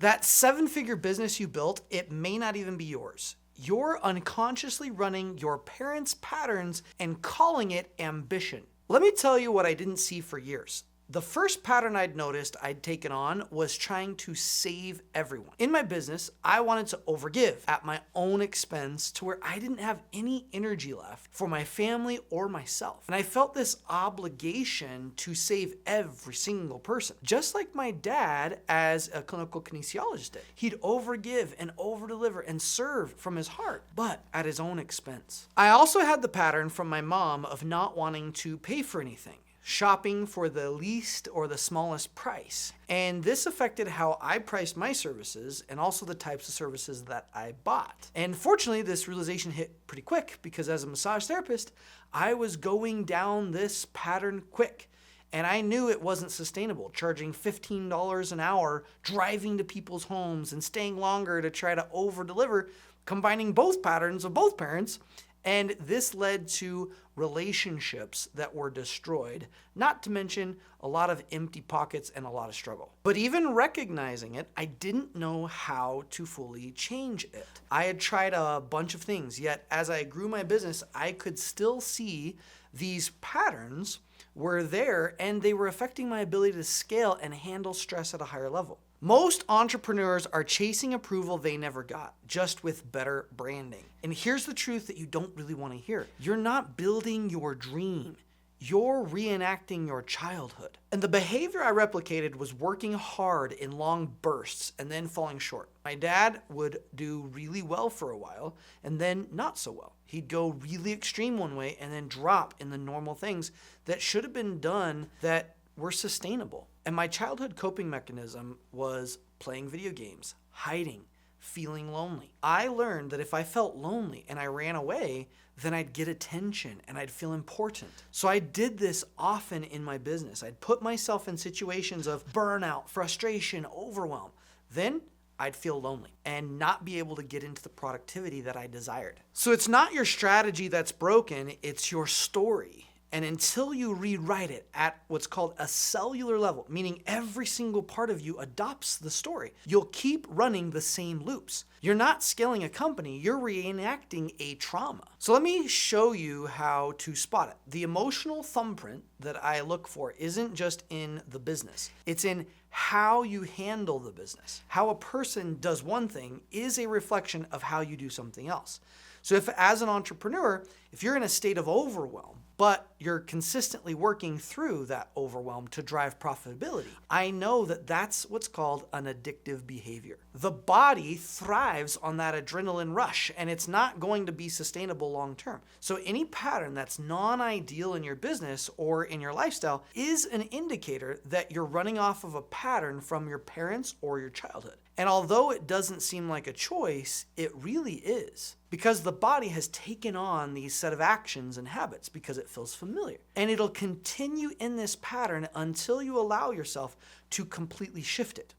That 7-figure business you built, it may not even be yours. You're unconsciously running your parents' patterns and calling it ambition. Let me tell you what I didn't see for years. The first pattern I'd noticed I'd taken on was trying to save everyone. In my business, I wanted to overgive at my own expense to where I didn't have any energy left for my family or myself. And I felt this obligation to save every single person. Just like my dad as a clinical kinesiologist did. He'd overgive and overdeliver and serve from his heart, but at his own expense. I also had the pattern from my mom of not wanting to pay for anything. Shopping for the least or the smallest price. And this affected how I priced my services and also the types of services that I bought. And fortunately, this realization hit pretty quick because as a massage therapist, I was going down this pattern quick. And I knew it wasn't sustainable, charging $15 an hour, driving to people's homes and staying longer to try to over-deliver, combining both patterns of both parents. And this led to relationships that were destroyed, not to mention a lot of empty pockets and a lot of struggle. But even recognizing it, I didn't know how to fully change it. I had tried a bunch of things, yet as I grew my business, I could still see these patterns were there and they were affecting my ability to scale and handle stress at a higher level. Most entrepreneurs are chasing approval they never got, just with better branding. And here's the truth that you don't really want to hear. You're not building your dream. You're reenacting your childhood. And the behavior I replicated was working hard in long bursts and then falling short. My dad would do really well for a while and then not so well. He'd go really extreme one way and then drop in the normal things that should have been done that were sustainable. And my childhood coping mechanism was playing video games, hiding, feeling lonely. I learned that if I felt lonely and I ran away, then I'd get attention and I'd feel important. So I did this often in my business. I'd put myself in situations of burnout, frustration, overwhelm. Then I'd feel lonely and not be able to get into the productivity that I desired. So it's not your strategy that's broken, it's your story. And until you rewrite it at what's called a cellular level, meaning every single part of you adopts the story, you'll keep running the same loops. You're not scaling a company, you're reenacting a trauma. So let me show you how to spot it. The emotional thumbprint that I look for isn't just in the business. It's in how you handle the business. How a person does one thing is a reflection of how you do something else. So if as an entrepreneur, if you're in a state of overwhelm, but you're consistently working through that overwhelm to drive profitability, I know that that's what's called an addictive behavior. The body thrives on that adrenaline rush, and it's not going to be sustainable long term. So any pattern that's non-ideal in your business or in your lifestyle is an indicator that you're running off of a pattern from your parents or your childhood. And although it doesn't seem like a choice, it really is. Because the body has taken on these set of actions and habits because it feels familiar. And it'll continue in this pattern until you allow yourself to completely shift it.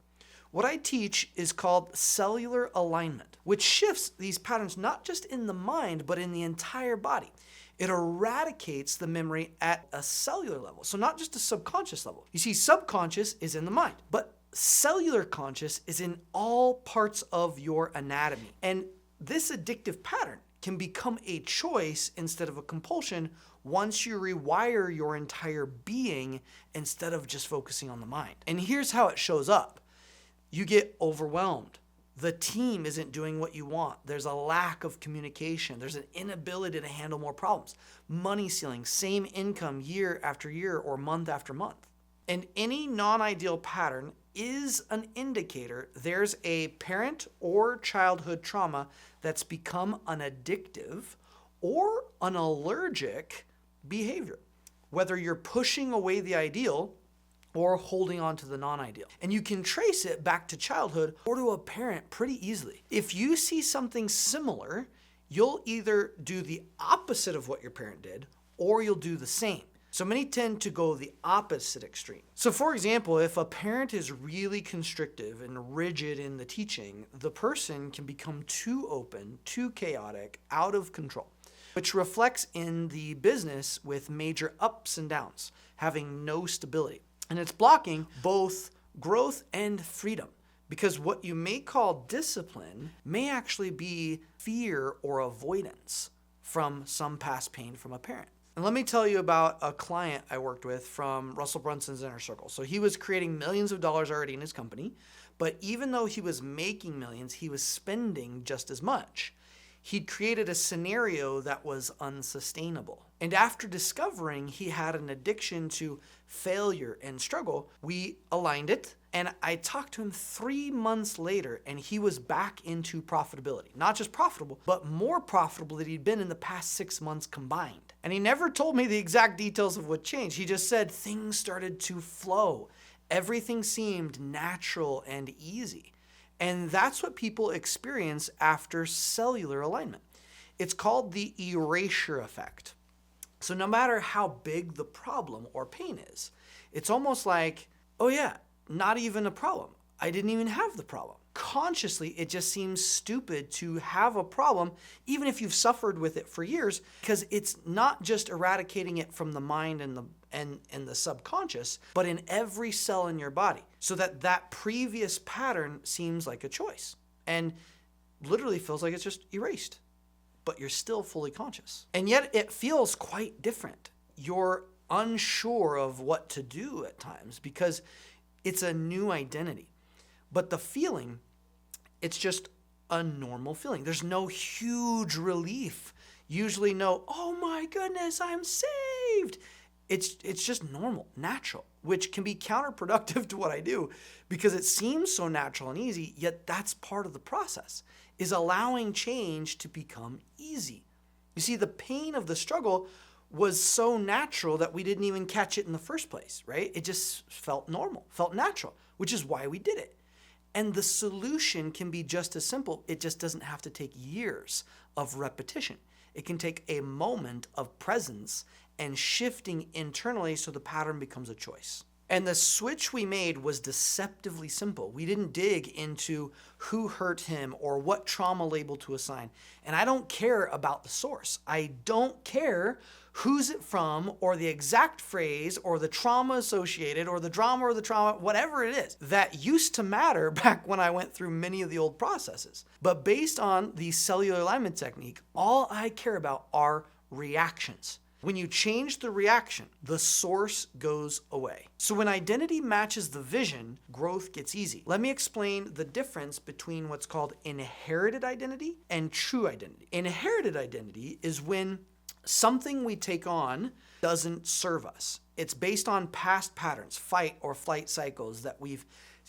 What I teach is called cellular alignment, which shifts these patterns not just in the mind, but in the entire body. It eradicates the memory at a cellular level, so not just a subconscious level. You see, subconscious is in the mind, but cellular conscious is in all parts of your anatomy. And this addictive pattern can become a choice instead of a compulsion once you rewire your entire being instead of just focusing on the mind. And here's how it shows up. You get overwhelmed. The team isn't doing what you want. There's a lack of communication. There's an inability to handle more problems. Money ceiling, same income year after year or month after month. And any non-ideal pattern is an indicator there's a parent or childhood trauma that's become an addictive or an allergic behavior, whether you're pushing away the ideal or holding on to the non-ideal. And you can trace it back to childhood or to a parent pretty easily. If you see something similar, you'll either do the opposite of what your parent did or you'll do the same. So many tend to go the opposite extreme. So for example, if a parent is really constrictive and rigid in the teaching, the person can become too open, too chaotic, out of control, which reflects in the business with major ups and downs, having no stability. And it's blocking both growth and freedom Because what you may call discipline may actually be fear or avoidance from some past pain from a parent. And let me tell you about a client I worked with from Russell Brunson's Inner Circle. So he was creating millions of dollars already in his company, but even though he was making millions, he was spending just as much. He'd created a scenario that was unsustainable. And after discovering he had an addiction to failure and struggle, we aligned it. And I talked to him 3 months later, and he was back into profitability. Not just profitable, but more profitable than he'd been in the past 6 months combined. And he never told me the exact details of what changed. He just said things started to flow. Everything seemed natural and easy. And that's what people experience after cellular alignment. It's called the erasure effect. So no matter how big the problem or pain is, it's almost like, oh yeah, not even a problem. I didn't even have the problem. Consciously, it just seems stupid to have a problem, even if you've suffered with it for years, because it's not just eradicating it from the mind and the subconscious, but in every cell in your body, so that previous pattern seems like a choice and literally feels like it's just erased, but you're still fully conscious. And yet it feels quite different. You're unsure of what to do at times because it's a new identity. But the feeling, it's just a normal feeling. There's no huge relief. Usually no, oh my goodness, I'm saved. It's just normal, natural, which can be counterproductive to what I do because it seems so natural and easy, yet that's part of the process, is allowing change to become easy. You see, the pain of the struggle was so natural that we didn't even catch it in the first place, right? It just felt normal, felt natural, which is why we did it. And the solution can be just as simple. It just doesn't have to take years of repetition. It can take a moment of presence and shifting internally so the pattern becomes a choice. And the switch we made was deceptively simple. We didn't dig into who hurt him or what trauma label to assign. And I don't care about the source. I don't care who's it from or the exact phrase or the trauma associated or the drama or the trauma, whatever it is. That used to matter back when I went through many of the old processes. But based on the cellular alignment technique, all I care about are reactions. When you change the reaction, the source goes away. So when identity matches the vision, growth gets easy. Let me explain the difference between what's called inherited identity and true identity. Inherited identity is when something we take on doesn't serve us. It's based on past patterns, fight or flight cycles that we've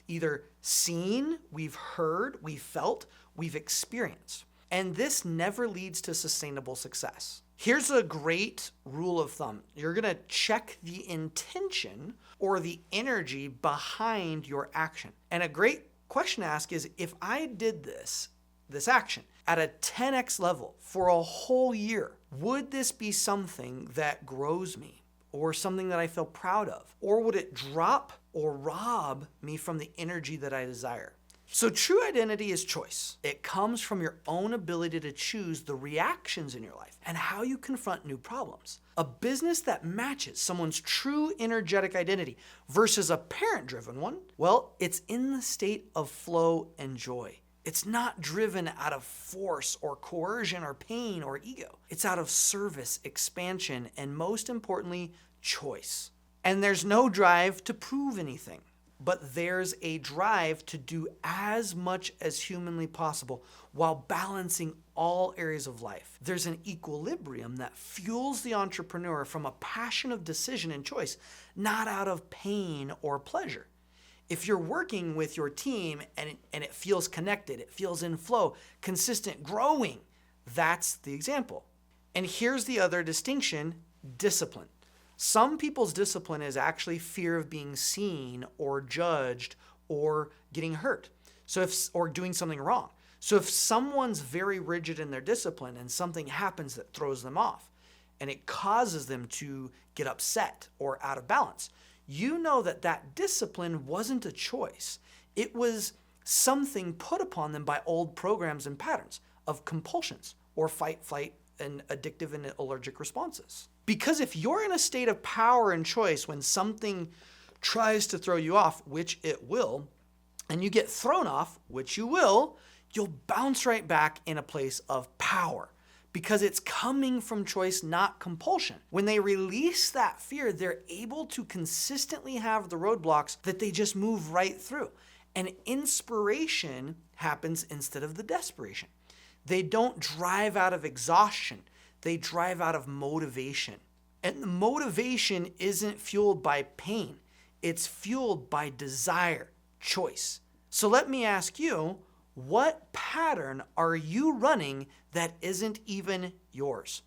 either seen, we've heard, we've felt, we've experienced. And this never leads to sustainable success. Here's a great rule of thumb. You're going to check the intention or the energy behind your action. And a great question to ask is, if I did this action at a 10x level for a whole year, would this be something that grows me or something that I feel proud of? Or would it drop or rob me from the energy that I desire? So true identity is choice. It comes from your own ability to choose the reactions in your life and how you confront new problems. A business that matches someone's true energetic identity versus a parent-driven one, well, it's in the state of flow and joy. It's not driven out of force or coercion or pain or ego. It's out of service, expansion, and most importantly, choice. And there's no drive to prove anything. But there's a drive to do as much as humanly possible while balancing all areas of life. There's an equilibrium that fuels the entrepreneur from a passion of decision and choice, not out of pain or pleasure. If you're working with your team and it feels connected, it feels in flow, consistent, growing, that's the example. And here's the other distinction, discipline. Some people's discipline is actually fear of being seen or judged or getting hurt. Or doing something wrong. So if someone's very rigid in their discipline and something happens that throws them off and it causes them to get upset or out of balance, you know that discipline wasn't a choice. It was something put upon them by old programs and patterns of compulsions or fight, flight, and addictive and allergic responses. Because if you're in a state of power and choice when something tries to throw you off, which it will, and you get thrown off, which you will, you'll bounce right back in a place of power because it's coming from choice, not compulsion. When they release that fear, they're able to consistently have the roadblocks that they just move right through. And inspiration happens instead of the desperation. They don't drive out of exhaustion. They drive out of motivation. And the motivation isn't fueled by pain. It's fueled by desire, choice. So let me ask you, what pattern are you running that isn't even yours?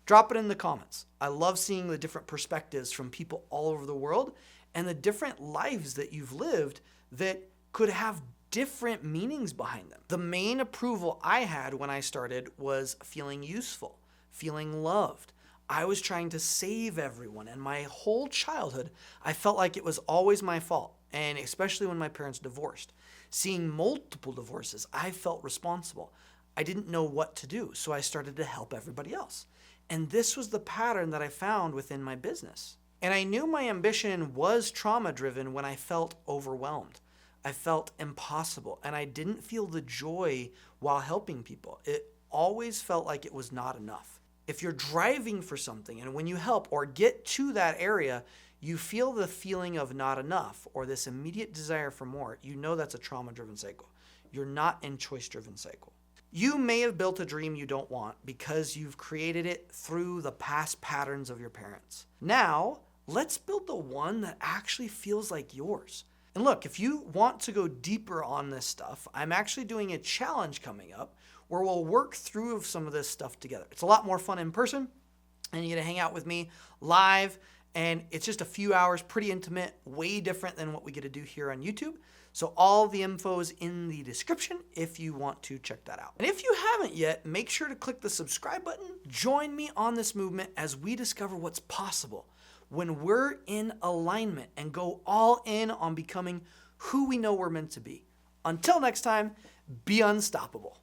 Drop it in the comments. I love seeing the different perspectives from people all over the world and the different lives that you've lived that could have different meanings behind them. The main approval I had when I started was feeling useful, feeling loved. I was trying to save everyone, and my whole childhood, I felt like it was always my fault, and especially when my parents divorced. Seeing multiple divorces, I felt responsible. I didn't know what to do, so I started to help everybody else. And this was the pattern that I found within my business. And I knew my ambition was trauma-driven when I felt overwhelmed. I felt impossible, and I didn't feel the joy while helping people. It always felt like it was not enough. If you're driving for something, and when you help or get to that area, you feel the feeling of not enough or this immediate desire for more, you know that's a trauma-driven cycle. You're not in choice-driven cycle. You may have built a dream you don't want because you've created it through the past patterns of your parents. Now, let's build the one that actually feels like yours. And look, if you want to go deeper on this stuff, I'm actually doing a challenge coming up where we'll work through some of this stuff together. It's a lot more fun in person, and you get to hang out with me live, and it's just a few hours, pretty intimate, way different than what we get to do here on YouTube. So all the info is in the description if you want to check that out. And if you haven't yet, make sure to click the subscribe button. Join me on this movement as we discover what's possible when we're in alignment and go all in on becoming who we know we're meant to be. Until next time, be unstoppable.